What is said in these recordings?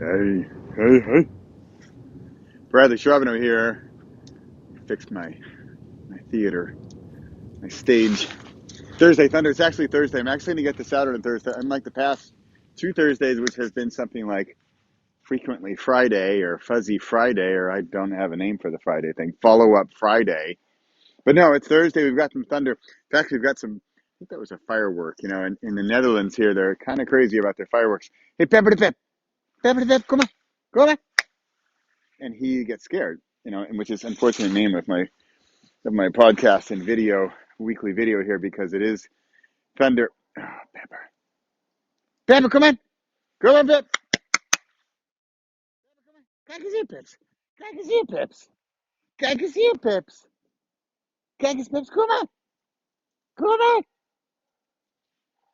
Hey. Bradley Charbonneau here. Fixed my theater, my stage. Thursday Thunder. It's actually Thursday. I'm actually going to get this out on Thursday. Unlike the past two Thursdays, which has been something like frequently Friday or Fuzzy Friday, or I don't have a name for the Friday thing, Follow Up Friday. But no, it's Thursday. We've got some thunder. In fact, we've got some, I think that was a firework. You know, in the Netherlands here, they're kind of crazy about their fireworks. Hey, Pepper the Pep, come on. And he gets scared, you know, and which is unfortunate name of my podcast and weekly video here, because it is thunder. Oh, Pepper, come on, Pep. Kijk eens hier, Pips. Kijk eens hier, Pips. Kijk eens hier, Pips. Kijk eens, Pips, kom maar.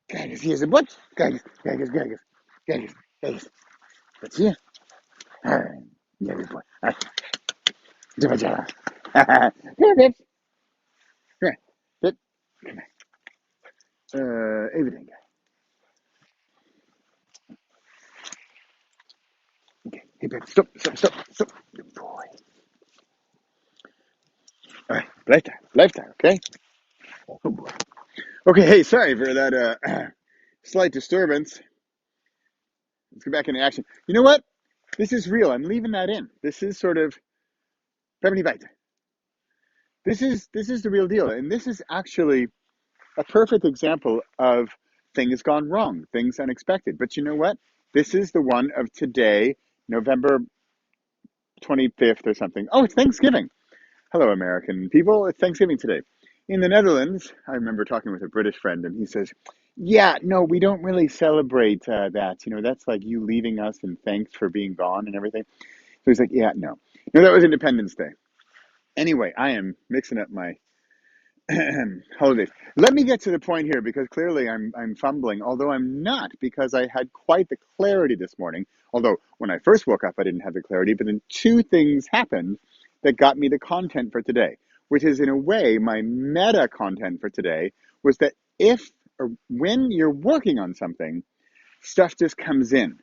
Kijk eens, hier is een bot. Kijk eens. Wat zie je? Ja, dit boy. Doe maar, ja. Hier, Pips. Kom maar, Pip. Even denken. Okay, hey, Pip, stop. Good boy. All right, blijf daar, okay? Oh boy. Okay, hey, sorry for that slight disturbance. Let's get back into action. You know what? This is real. I'm leaving that in. This is sort of This is the real deal, and this is actually a perfect example of things gone wrong, things unexpected. But you know what? This is the one of today, November 25th or something. Oh, it's Thanksgiving. Hello, American people. It's Thanksgiving today. In the Netherlands, I remember talking with a British friend, and he says, yeah, no, we don't really celebrate that. You know, that's like you leaving us and thanks for being gone and everything. So he's like, yeah, no. No, that was Independence Day. Anyway, I am mixing up my holidays. Let me get to the point here, because clearly I'm fumbling, although I'm not, because I had quite the clarity this morning. Although when I first woke up, I didn't have the clarity, but then two things happened that got me the content for today, which is in a way my meta content for today, was that if or when you're working on something, stuff just comes in.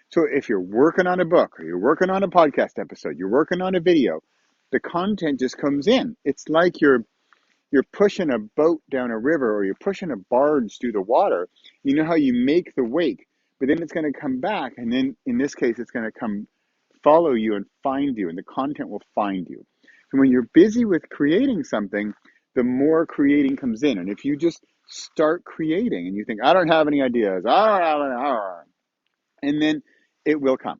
So if you're working on a book, or you're working on a podcast episode, you're working on a video, the content just comes in. It's like you're pushing a boat down a river, or you're pushing a barge through the water. You know how you make the wake, but then it's going to come back, and then in this case, it's going to come follow you and find you, and the content will find you. So when you're busy with creating something, the more creating comes in. And if you just start creating and you think, I don't have any ideas, and then it will come.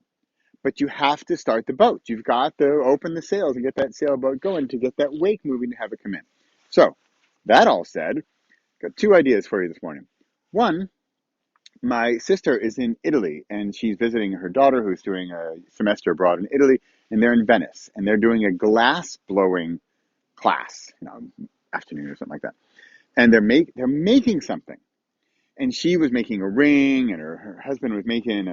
But you have to start the boat. You've got to open the sails and get that sailboat going to get that wake moving to have it come in. So, that all said, got two ideas for you this morning. One, my sister is in Italy, and she's visiting her daughter who's doing a semester abroad in Italy, and they're in Venice, and they're doing a glass blowing class, afternoon or something like that. And they're making something. And she was making a ring, and her husband was making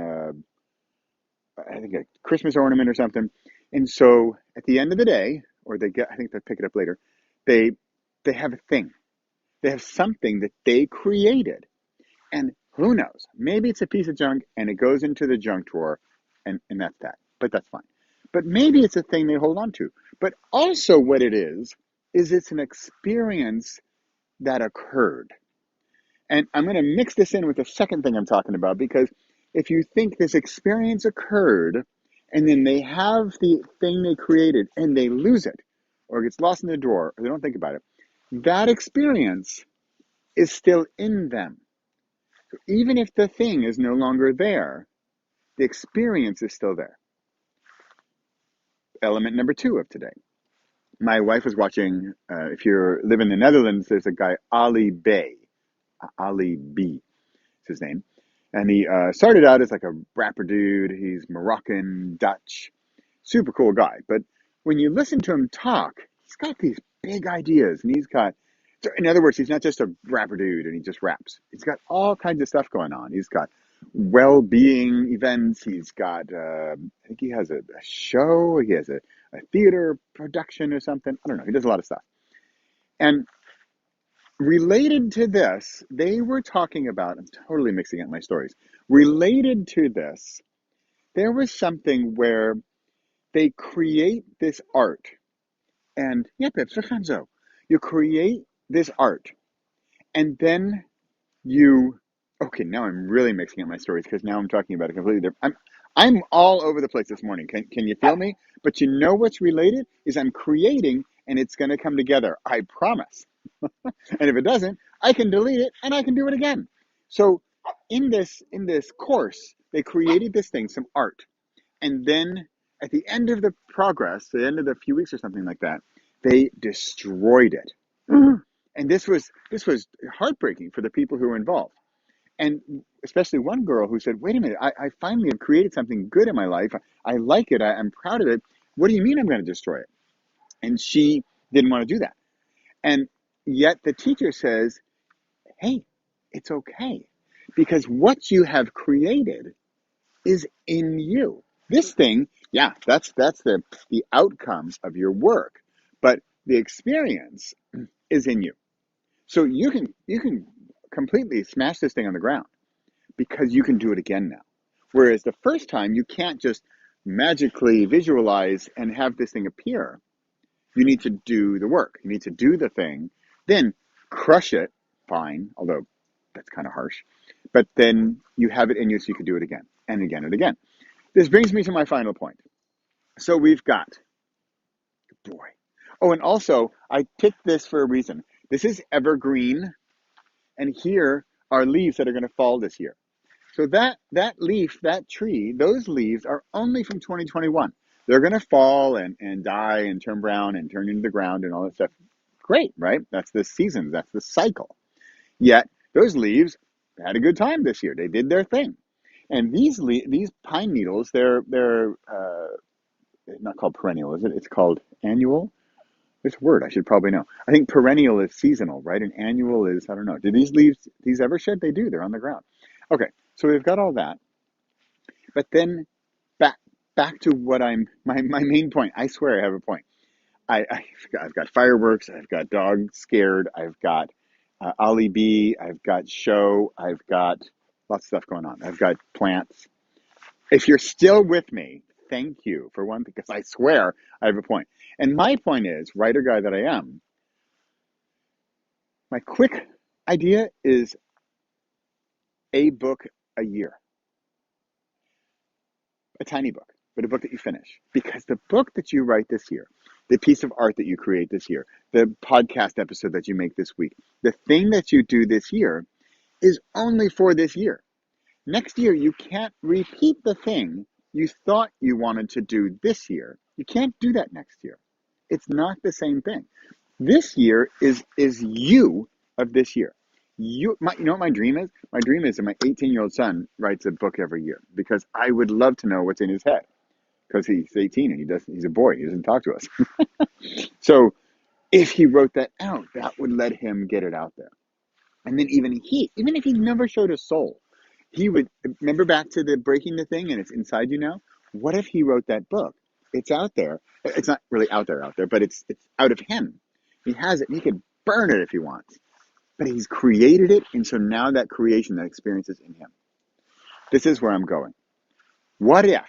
I think a Christmas ornament or something. And so at the end of the day, or I think they'll pick it up later, they have a thing. They have something that they created. And who knows? Maybe it's a piece of junk and it goes into the junk drawer, and that's that. But that's fine. But maybe it's a thing they hold on to. But also what it is it's an experience that occurred. And I'm going to mix this in with the second thing I'm talking about, because if you think this experience occurred and then they have the thing they created and they lose it, or it gets lost in the drawer, or they don't think about it, that experience is still in them. So even if the thing is no longer there, the experience is still there. Element number 2 of today. My wife was watching, if you live in the Netherlands, there's a guy, Ali B is his name. And he started out as like a rapper dude. He's Moroccan, Dutch, super cool guy. But when you listen to him talk, he's got these big ideas. And in other words, he's not just a rapper dude and he just raps. He's got all kinds of stuff going on. He's got well-being events. He's got, I think he has a show. He has a theater production or something. I don't know. He does a lot of stuff. And related to this, they were talking about, I'm totally mixing up my stories. Related to this, there was something where they create this art, and yeah, you create this art, and then you. Okay, now I'm really mixing up my stories because now I'm talking about a completely different. I'm all over the place this morning. Can you feel me? But you know what's related is I'm creating, and it's going to come together. I promise. And if it doesn't, I can delete it and I can do it again. So in this course, they created this thing, some art, and then at the end of the progress, the end of the few weeks or something like that, they destroyed it. Mhm. And this was heartbreaking for the people who were involved, and especially one girl who said, "Wait a minute, I finally have created something good in my life. I like it. I'm proud of it. What do you mean I'm going to destroy it?" And she didn't want to do that. And yet the teacher says, "Hey, it's okay, because what you have created is in you. This thing, yeah, that's the outcome of your work, but the experience is in you. So you can completely smash this thing on the ground because you can do it again now. Whereas the first time you can't just magically visualize and have this thing appear. You need to do the work. You need to do the thing, then crush it, fine, although that's kind of harsh. But then you have it in you so you can do it again and again and again. This brings me to my final point. So we've got, boy. Oh, and also, I picked this for a reason. This is evergreen, and here are leaves that are going to fall this year. So that leaf, that tree, those leaves are only from 2021. They're going to fall and die and turn brown and turn into the ground and all that stuff. Great, right? That's the season. That's the cycle. Yet those leaves had a good time this year. They did their thing. And these pine needles, they're not called perennial, is it? It's called annual. It's a word I should probably know. I think perennial is seasonal, right? And annual is, I don't know. Do these leaves, these ever shed? They do. They're on the ground. Okay, so we've got all that. But then back back to what my main point. I swear I have a point. I've got fireworks. I've got dogs scared. I've got Ali B. I've got show. I've got lots of stuff going on. I've got plants. If you're still with me, thank you for one thing, because I swear I have a point. And my point is, writer guy that I am, my quick idea is a book a year, a tiny book, but a book that you finish. Because the book that you write this year, the piece of art that you create this year, the podcast episode that you make this week, the thing that you do this year is only for this year. Next year, you can't repeat the thing you thought you wanted to do this year. You can't do that next year. It's not the same thing. This year is you of this year. You know what my dream is? My dream is that my 18-year-old son writes a book every year, because I would love to know what's in his head, because he's 18 and he's a boy. He doesn't talk to us. So if he wrote that out, that would let him get it out there. And then even if he never showed a soul, he would remember back to the breaking the thing and it's inside you now. What if he wrote that book? It's out there. It's not really out there, but it's out of him. He has it and he can burn it if he wants. But he's created it, and so now that creation, that experience is in him. This is where I'm going. What if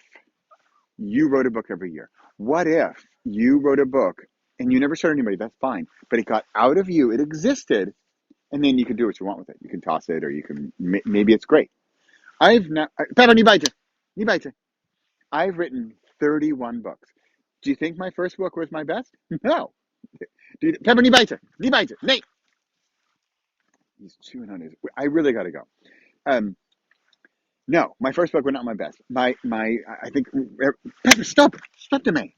you wrote a book every year? What if you wrote a book and you never showed anybody? That's fine. But it got out of you. It existed. And then you can do what you want with it. You can toss it, or you can, maybe it's great. I've not, Pepper, ni baita. I've written 31 books. Do you think my first book was my best? No. Pepper, ni baita, Nate. He's chewing on his, I really got to go. Um, no, my first book was not my best. I think, Pepper, stop to me.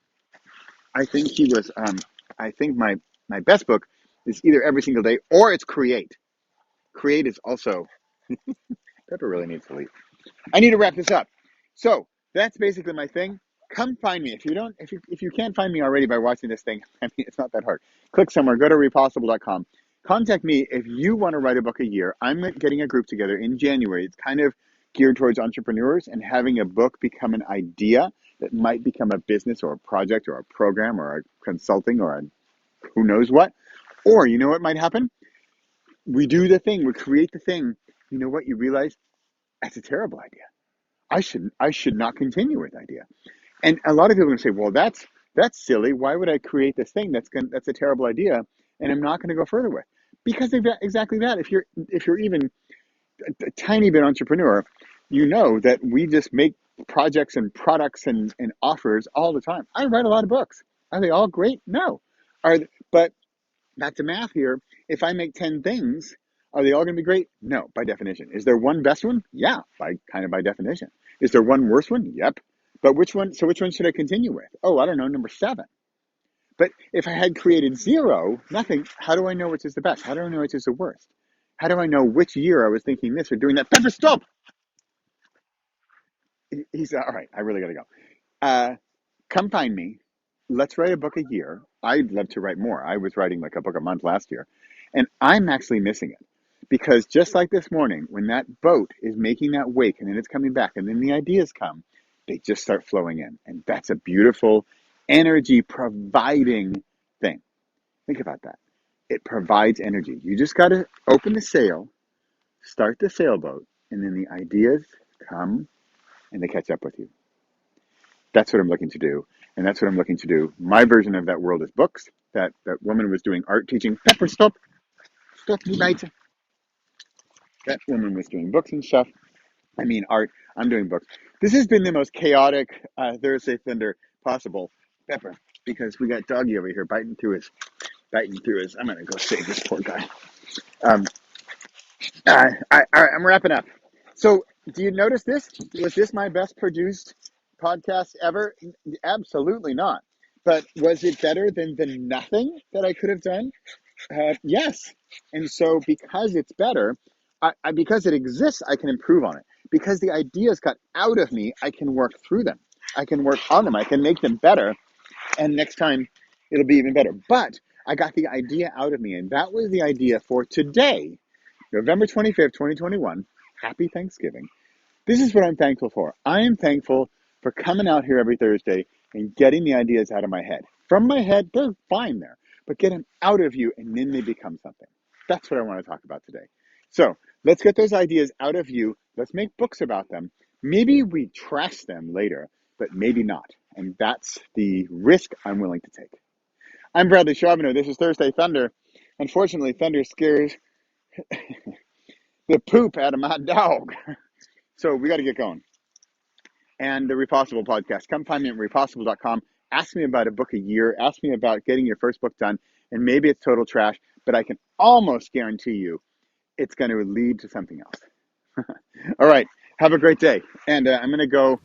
I think I think my best book is either Every Single Day or it's Create. Create is also, Pepper really needs to leave. I need to wrap this up. So that's basically my thing. Come find me. If you can't find me already by watching this thing, I mean, it's not that hard. Click somewhere, go to repossible.com. Contact me if you want to write a book a year. I'm getting a group together in January. It's kind of geared towards entrepreneurs and having a book become an idea that might become a business or a project or a program or a consulting or a who knows what. Or you know what might happen? We do the thing, we create the thing. You know what? You realize that's a terrible idea. I should not continue with idea. And a lot of people are going to say, well, that's silly. Why would I create this thing that's a terrible idea and I'm not going to go further with? Because of exactly that. If you're even a tiny bit entrepreneur, you know that we just make projects and products and offers all the time. I write a lot of books. Are they all great? No. But back to math here. If I make 10 things, are they all going to be great? No, by definition. Is there one best one? Yeah, by definition. Is there one worse one? Yep. But which one? So which one should I continue with? Oh, I don't know, number 7. But if I had created 0, nothing, how do I know which is the best? How do I know which is the worst? How do I know which year I was thinking this or doing that? Pepper, stop! He's all right. I really got to go. Uh, Come find me. Let's write a book a year. I'd love to write more. I was writing like a book a month last year, and I'm actually missing it because just like this morning, when that boat is making that wake and then it's coming back and then the ideas come, they just start flowing in. And that's a beautiful energy providing thing. Think about that. It provides energy. You just got to open the sail, start the sailboat, and then the ideas come and they catch up with you. That's what I'm looking to do. And that's what I'm looking to do. My version of that world is books. That woman was doing art teaching. Pepper, stop. Stop, you mate. That woman was doing books and stuff. I mean, art. I'm doing books. This has been the most chaotic Thursday Thunder possible. Pepper, because we got Doggy over here biting through his. I'm going to go save this poor guy. Um, I'm wrapping up. So, do you notice this? Was this my best produced podcast ever? Absolutely not. But was it better than the nothing that I could have done? Yes. And so, because it's better, because it exists, I can improve on it. Because the ideas got out of me, I can work through them. I can work on them. I can make them better. And next time, it'll be even better. But I got the idea out of me, and that was the idea for today. November 25th, 2021. Happy Thanksgiving. This is what I'm thankful for. I am thankful for coming out here every Thursday and getting the ideas out of my head. From my head, they're fine there, but get them out of you and then they become something. That's what I want to talk about today. So let's get those ideas out of you. Let's make books about them. Maybe we trash them later, but maybe not. And that's the risk I'm willing to take. I'm Bradley Charbonneau. This is Thursday Thunder. Unfortunately, thunder scares the poop out of my dog. So we got to get going. And the Repossible podcast. Come find me at repossible.com. Ask me about a book a year. Ask me about getting your first book done. And maybe it's total trash, but I can almost guarantee you it's going to lead to something else. All right. Have a great day. And I'm going to go